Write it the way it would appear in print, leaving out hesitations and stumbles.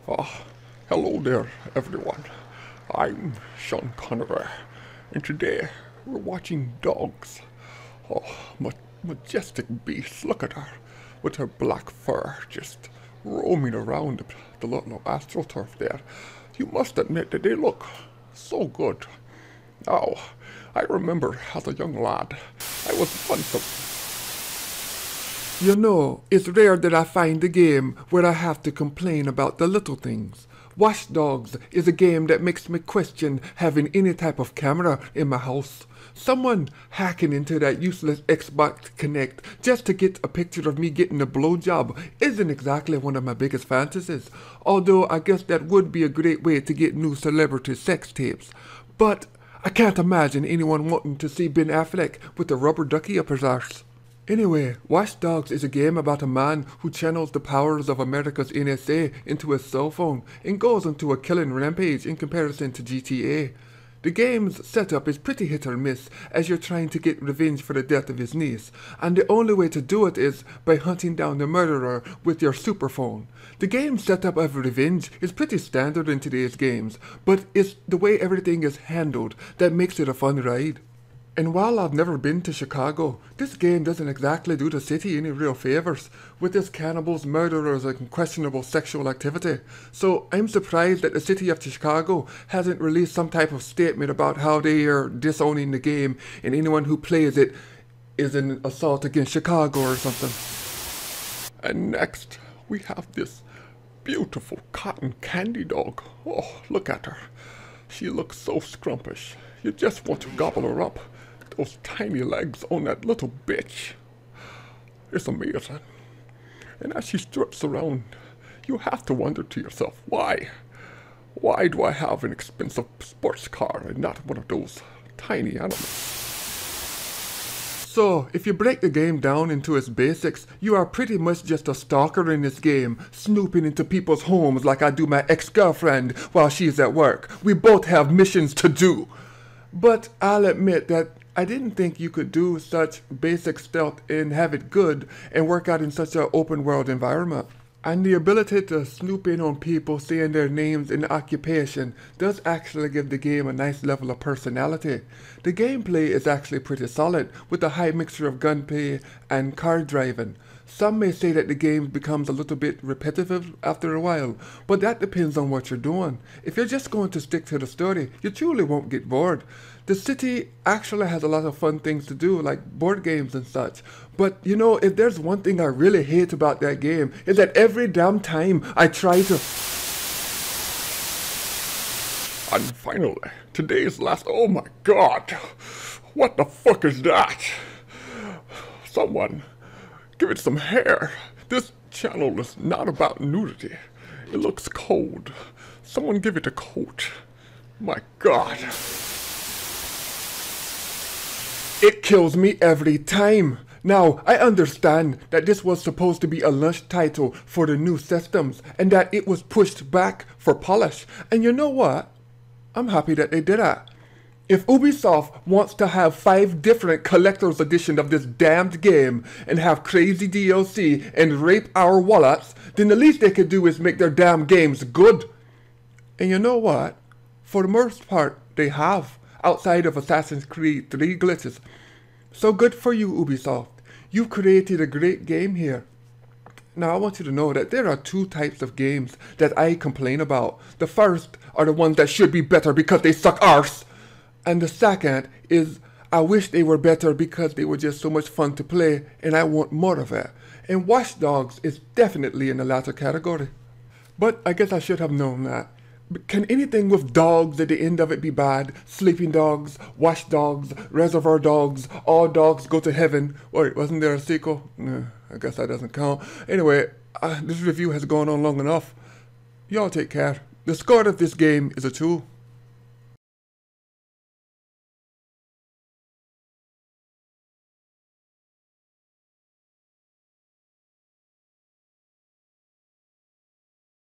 Oh, hello there, everyone. I'm Sean Connery, and today we're watching dogs. Oh, majestic beasts. Look at her, with her black fur just roaming around the little astroturf there. You must admit that they look so good. Now, I remember as a young lad, I was once a... You know, it's rare that I find a game where I have to complain about the little things. Watch Dogs is a game that makes me question having any type of camera in my house. Someone hacking into that useless Xbox Connect just to get a picture of me getting a blowjob isn't exactly one of my biggest fantasies, although I guess that would be a great way to get new celebrity sex tapes. But I can't imagine anyone wanting to see Ben Affleck with a rubber ducky up his arse. Anyway, Watch Dogs is a game about a man who channels the powers of America's NSA into his cell phone and goes into a killing rampage in comparison to GTA. The game's setup is pretty hit or miss as you're trying to get revenge for the death of his niece, and the only way to do it is by hunting down the murderer with your superphone. The game's setup of revenge is pretty standard in today's games, but it's the way everything is handled that makes it a fun ride. And while I've never been to Chicago, this game doesn't exactly do the city any real favors, with its cannibals, murderers, and questionable sexual activity. So I'm surprised that the city of Chicago hasn't released some type of statement about how they are disowning the game and anyone who plays it is an assault against Chicago or something. And next, we have this beautiful cotton candy dog. Oh, look at her. She looks so scrumpish. You just want to gobble her up. Those tiny legs on that little bitch. It's amazing. And as she struts around, you have to wonder to yourself, why? Why do I have an expensive sports car and not one of those tiny animals? So, if you break the game down into its basics, you are pretty much just a stalker in this game, snooping into people's homes like I do my ex-girlfriend while she's at work. We both have missions to do. But I'll admit that I didn't think you could do such basic stealth and have it good and work out in such an open world environment. And the ability to snoop in on people saying their names and occupation does actually give the game a nice level of personality. The gameplay is actually pretty solid, with a high mixture of gunplay and car driving. Some may say that the game becomes a little bit repetitive after a while, but that depends on what you're doing. If you're just going to stick to the story, you truly won't get bored. The city actually has a lot of fun things to do, like board games and such. But you know, if there's one thing I really hate about that game, is that every damn time I try to... And finally, today's last... Oh my god! What the fuck is that? Someone... give it some hair. This channel is not about nudity. It looks cold. Someone give it a coat. My god. It kills me every time. Now, I understand that this was supposed to be a launch title for the new systems and that it was pushed back for polish. And you know what? I'm happy that they did that. If Ubisoft wants to have 5 different collector's editions of this damned game and have crazy DLC and rape our wallets, then the least they could do is make their damn games good. And you know what? For the most part, they have, outside of Assassin's Creed 3 glitches. So good for you, Ubisoft. You've created a great game here. Now, I want you to know that there are 2 types of games that I complain about. The first are the ones that should be better because they suck arse. And the second is, I wish they were better because they were just so much fun to play and I want more of it. And Watch Dogs is definitely in the latter category. But I guess I should have known that. But can anything with dogs at the end of it be bad? Sleeping Dogs, Watch Dogs, Reservoir Dogs, All Dogs Go to Heaven. Wait, wasn't there a sequel? I guess that doesn't count. Anyway, this review has gone on long enough. Y'all take care. The score of this game is a 2.